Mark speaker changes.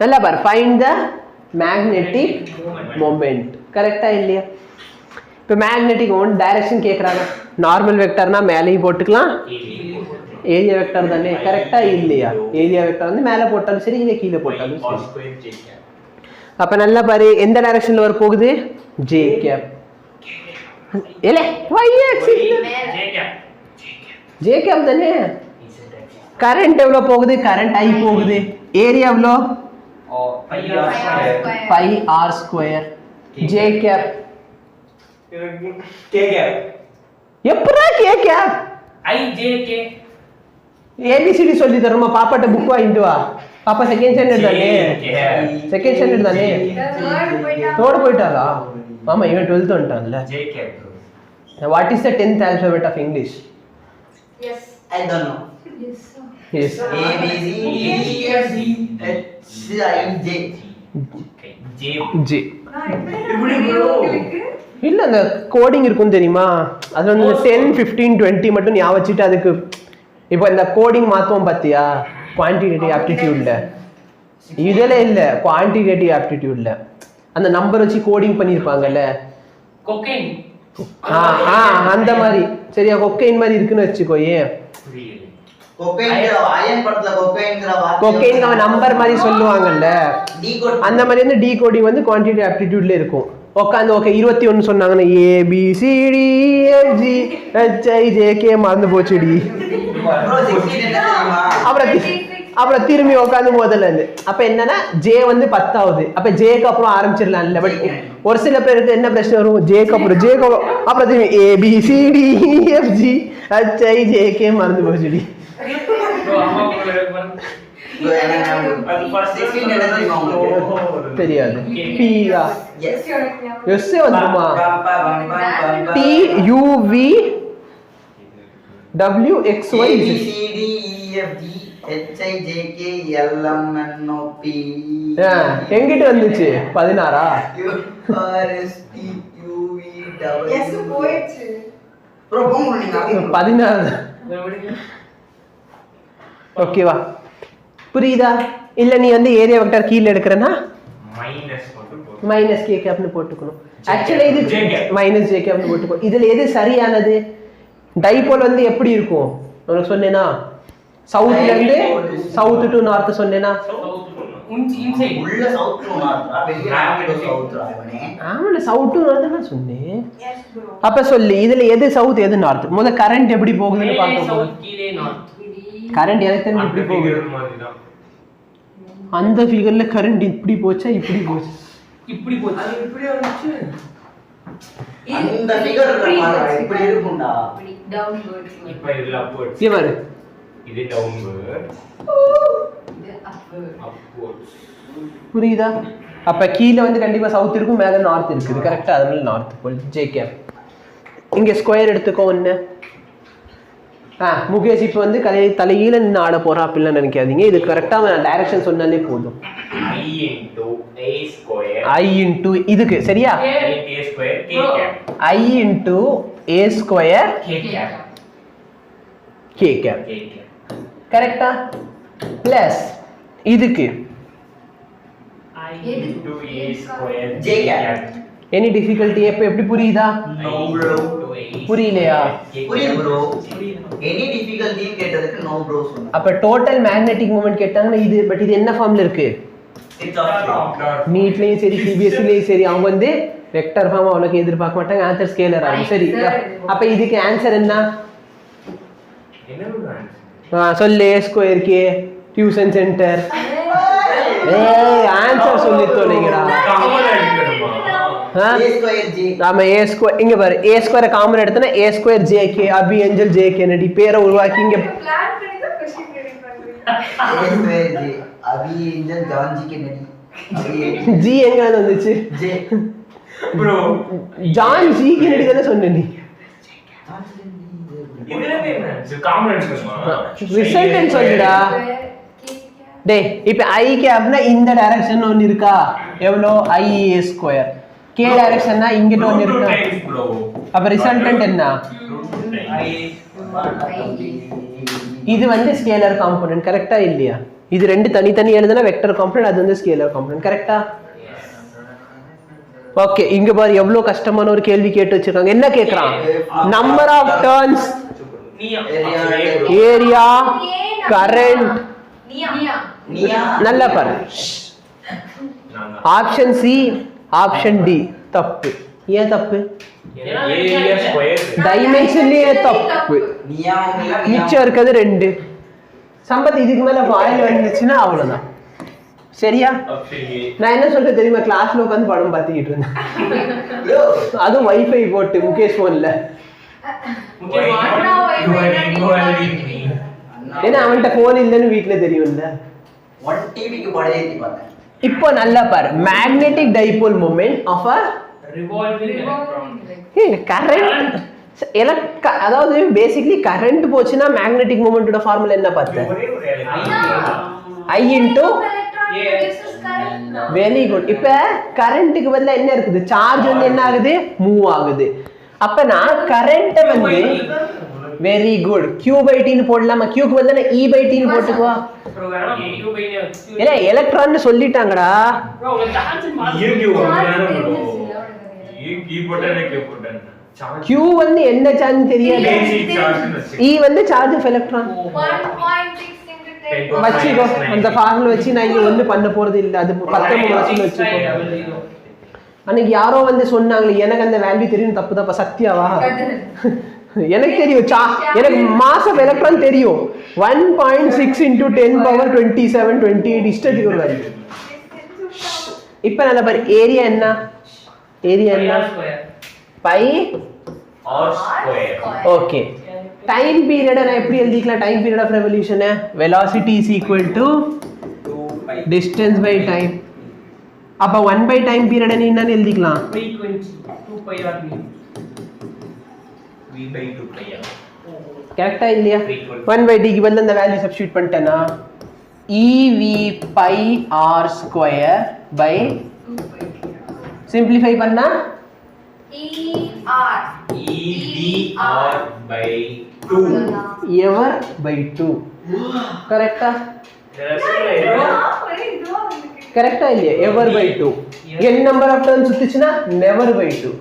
Speaker 1: நல்லா பாரு, find the magnetic moment. கரெக்டா இல்லையா? இப்போ மேக்னெட்டிக் மொமெண்ட் டைரக்ஷன் கேக்குறாங்க. நார்மல் வெக்டர்னா மேலேயும் போட்டுக்கலாம், ஏரியா வெக்டர் தானே. கரெக்டா இல்லையா? ஏரியா வெக்டர் வந்து மேலே போட்டாலும் சரி, இங்கே கீழே போட்டாலும் சரி. அப்ப நல்லா பாரு, எந்த டைரக்ஷன்ல வர போகுது? J cap. ஏலே y axis ஜே கேப் தானே. கரண்ட் எவ்வளவு போகுது? கரண்ட் I போகுது. ஏரியா எவ்வளோ? pi r square. J cap
Speaker 2: k cap.
Speaker 1: எப்படா k cap?
Speaker 2: I j k
Speaker 1: ABCD சொல்லி தருமா? பாப்பாட்ட புக் வாங்கிட்டு வா. பாப்பா செகண்ட் ஸ்டாண்டர்ட் தானே. செகண்ட் ஸ்டாண்டர்ட் தானே. தேர்ட் போயிட்டாரா? ஆமா, இவன் 12th வந்துட்டான்ல.
Speaker 2: j கேப்.
Speaker 1: What is the 10th alphabet of English?
Speaker 3: Yes.
Speaker 4: I don't know.
Speaker 3: Yes.
Speaker 1: Yes.
Speaker 4: A B C D E F G H I J.
Speaker 2: J.
Speaker 1: J.
Speaker 3: இப்படி உங்களுக்கு
Speaker 1: இல்ல, அந்த கோடிங் இருக்கும் தெரியுமா? அது வந்து 10, 15, 20 மட்டும் ஞாபகம் வச்சுட்டு அதுக்கு இப்போ இந்த கோடிங் மாத்துவோம் பாத்தியா? குவான்டிடேட்டிவ் ஆப்டிடியூட்ல இதுல இல்ல, குவான்டிடேட்டிவ் ஆப்டிடியூட்ல அந்த நம்பர் வச்சு கோடிங் பண்ணிருப்பாங்கல்ல.
Speaker 2: கொக்கைன்.
Speaker 1: அந்த மாதிரி சரியா? கொக்கைன் மாதிரி இருக்குன்னு வச்சுக்கோயே.
Speaker 4: கொக்கைன் அயன் படத்துல கொக்கைன்ங்கற வார்த்தை
Speaker 1: கொக்கைன் அவன் நம்பர் மாதிரி சொல்லுவாங்கல்ல, அந்த மாதிரி வந்து டீகோடிங் வந்து குவான்டிடேட்டிவ் ஆப்டிடியூட்ல இருக்கும். உட்காந்து ஓகே 21 சொன்னாங்கன்னா ABCD FG HIJK மறந்து போச்சுடி. அப்புறம் திரும்பி உட்காந்து முதல்ல இருந்து. அப்ப என்னன்னா ஜே வந்து 10ஆவது. அப்ப ஜேக்கு அப்புறம் ஆரம்பிச்சிடலாம் இல்ல. பட் ஒரு சில பேருக்கு என்ன பிரச்சனை வரும்? ஜேக்கு அப்புறம் திரும்பி ABCD FG HIJK மறந்து போச்சுடி. தெரியாது. எஸ் வந்துமா? TUV WXY எங்கிட்ட வந்துச்சு 16ஆ?
Speaker 3: எஸ் போயிடுச்சு.
Speaker 1: 16. ஓகேவா? புரியுதா? இல்ல நீ வந்து ஏரியா வெக்டர் கீழ எடுக்கறனா மைனஸ் k கேப்னு போட்டுக்கணும். ஆக்சுவலா இது மைனஸ் j கேப்னு போட்டுக்கோ. இதுல எது சரியானது? டைபோல் வந்து எப்படி இருக்கும் உனக்கு சொன்னேனா? சவுத்ல இருந்து சவுத் டு நார்த் சொன்னேனா?
Speaker 4: உள்ள சவுத் டு நார்த் வெளிய சவுத் ராவனே.
Speaker 1: ஆமால, சவுத் டு நார்த் நான் சொன்னேன். அப்ப சொல்லு, இதுல எது சவுத் எது நார்த்? முத கரண்ட் எப்படி போகுதுன்னு பாப்போம்.
Speaker 2: கீழே நார்த்.
Speaker 1: கரண்ட் எனக்கு தெரிஞ்சு இப்படி போகுது. அந்த ஃபிகர்ல கரண்ட் இப்படி போச்சா இப்படி போச்சு?
Speaker 2: இப்படி போச்சு. அது இப்படி வந்துச்சு.
Speaker 4: அந்த ஃபிகர் இப்படி இருக்கும்டா.
Speaker 3: டவுன்வர்ட்.
Speaker 2: இப்போ இது அப்வர்ட்ஸ்.
Speaker 1: இங்க பாரு,
Speaker 2: இது டவுன்வர்ட்.
Speaker 3: இது அப்வர்ட்.
Speaker 1: புரியுதா? அப்ப கீழ வந்து கண்டிப்பா சவுத் இருக்கும், மேல நார்த் இருக்குது. கரெக்ட்டா? அதனால நார்த் போல் ஜே கேப். இங்க ஸ்கொயர் எடுத்துக்கோ ஒண்ணு. முகேஷ் இப்போ வந்து தலையில நின்று ஆட போறான் அப்படிலாம் நினைக்காதீங்க. இது கரெக்டா டைரக்ஷன் சொன்னாலே போதும். I into இதுக்கு சரியா? I into a square k cap. கரெக்டா? பிளஸ் இதுக்கு
Speaker 2: I into a square
Speaker 4: j cap.
Speaker 1: Any difficulty? எப்ப எப்படி புரியுதா?
Speaker 4: No bro.
Speaker 1: புரியலையா?
Speaker 4: புரியுது ப்ரோ. எனி டிஃபிகல்ட்டி கேட்டதுக்கு நோ ப்ரோ சொன்னா.
Speaker 1: அப்ப டோட்டல் மேக்னெட்டிக் மொமெண்ட் கேட்டாங்கன்னா இது, பட் இது என்ன ஃபார்ம்ல இருக்கு? நீட்லயும் சரி சிபிஎஸ்சிலயும் சரி அவங்க வந்து வெக்டர் ஃபார்ம் அவ்வளவுக்கு எதிர்பார்க்க மாட்டாங்க. ஆன்சர் ஸ்கேலர் ஆகும். சரி, அப்ப இதுக்கு ஆன்சர் என்ன? சொல்லு. ஸ்கொயர் கே டியூஷன் சென்டர். ஆன்சர் சொல்லி தொலைங்கடா. நாம a ஸ்கொயர் இங்க பாரு, a ஸ்கொயர் காமன் எடுத்தனா a ஸ்கொயர் jk அபி ஏஞ்சல் jk நடி பேரை உருவாக்கி இங்க
Speaker 3: பிளான் பண்ணி தான் क्वेश्चन ரெடி பண்றீங்க.
Speaker 4: a ஸ்கொயர் j அபி ஏஞ்சல் ஜான் ஜி நடி.
Speaker 1: ஜி எங்க வந்துச்சு?
Speaker 4: j
Speaker 2: bro
Speaker 1: John G Kennedy தான சொன்ன நீ.
Speaker 2: இதுல என்ன காமன் எடுக்கணுமா?
Speaker 1: ரிசல்ட் சொல்லுடா. டேய் இப்போ i கேப்னா இந்த டைரக்ஷன் ஒன்னு இருக்கா? எவ்வளோ? i a square. k டைரக்ஷன்னா இங்கிட்ட ஒன்னு இருக்கா? அப்ப ரிசல்டன்ட் என்ன? இது வந்து ஸ்கேலர் காம்போனன்ட். கரெக்ட்டா இல்லையா? இது ரெண்டு தனித்தனி எழுதுனா வெக்டர் காம்பனன்ட், அது வந்து ஸ்கேலர் காம்பனன்ட். கரெக்டா? ஓகே, இங்க பாரு எவ்வளவு கஷ்டமான ஒரு கேள்வி கேட்டு வச்சிருக்காங்க. என்ன கேக்குறான்? Number of turns, area, current. நல்லா பாரு. ஆப்ஷன் சி, ஆப்ஷன் டி தப்பு. ஏன் தப்பு? டைமென்ஷன்லயே தப்பு. மிச்சம் இருக்கிறது 2. சம்பத் இதுக்கு மேல வாயில் வந்துச்சுன்னா அவ்வளவுதான். சரியா? நான் என்ன சொல்றேன் தெரியுமா? கிளாஸ்ல உட்காந்து படம் பார்த்துக்கிட்டு இருந்தேன், அதுவும் வைஃபை போட்டு முகேஷ் போன்ல. ஏன்னா அவன்கிட்ட போன் இல்லைன்னு வீட்டுல தெரியும்ல. இப்போ நல்லா பாரு, magnetic dipole moment of a current. அதாவது பேசிக்கலி கரண்ட் போச்சுன்னா மேக்னெட்டிக் மொமெண்டோட ஃபார்முலா என்ன பார்த்தேன்? I into. Very good. இப்ப கரண்ட்டுக்கு பதிலா என்ன இருக்குது? சார்ஜ் வந்து என்ன ஆகுது? மூவ் ஆகுது. அப்ப நான் கரண்ட் வந்து வெரி குட் Q/T ன்னு போடலாமா? Q க்கு பதிலா E/T ன்னு போட்டுக்குவா. இல்ல எலக்ட்ரான் சொல்லிட்டாங்கடா. Q வந்து என்ன சார்ஜ் தெரியாது, E வந்து சார்ஜ் ஆஃப் எலக்ட்ரான்.
Speaker 3: 1.6
Speaker 1: வச்சுக்கோ, அந்த ஃபார்முலா வச்சு நான் இங்க ஒண்ணு பண்ண போறது இல்ல. அது 19 வருஷம் வச்சுக்கோ. அன்னைக்கு யாரோ வந்து சொன்னாங்களே எனக்கு அந்த வேல்யூ தெரியும். தப்பு தப்பா? சத்யாவா? எனக்கு தெரியும், எனக்கு மாஸ் ஆஃப் எலக்ட்ரான் தெரியும். 1.6 into 10 power 27 28 இஷ்டத்துக்கு ஒரு வேல்யூ. இப்ப நல்ல பாரு, ஏரியா என்ன? ஏரியா என்ன? By
Speaker 2: R square.
Speaker 1: Okay, time period நான் எப்படி எழுதிக்கலாம்? Time period of revolution velocity is equal to distance by time. அப்ப 1 by time period நீ என்னன்னு எழுதிக்கலாம்?
Speaker 5: frequency 2πr
Speaker 2: v/2πr.
Speaker 1: கரெக்ட்டா இல்லையா? 1 by t க்கு பதிலா அந்த வேல்யூ சப்ஸ்டிட்யூட் பண்ணிட்டேனா ev pi r square by simplify பண்ணா
Speaker 2: EVR by 2.
Speaker 1: ever by 2. கரெக்ட்டா? கரெக்ட்டா இல்லையா? ever by 2. n number of turns சுத்துச்சுனா never by 2.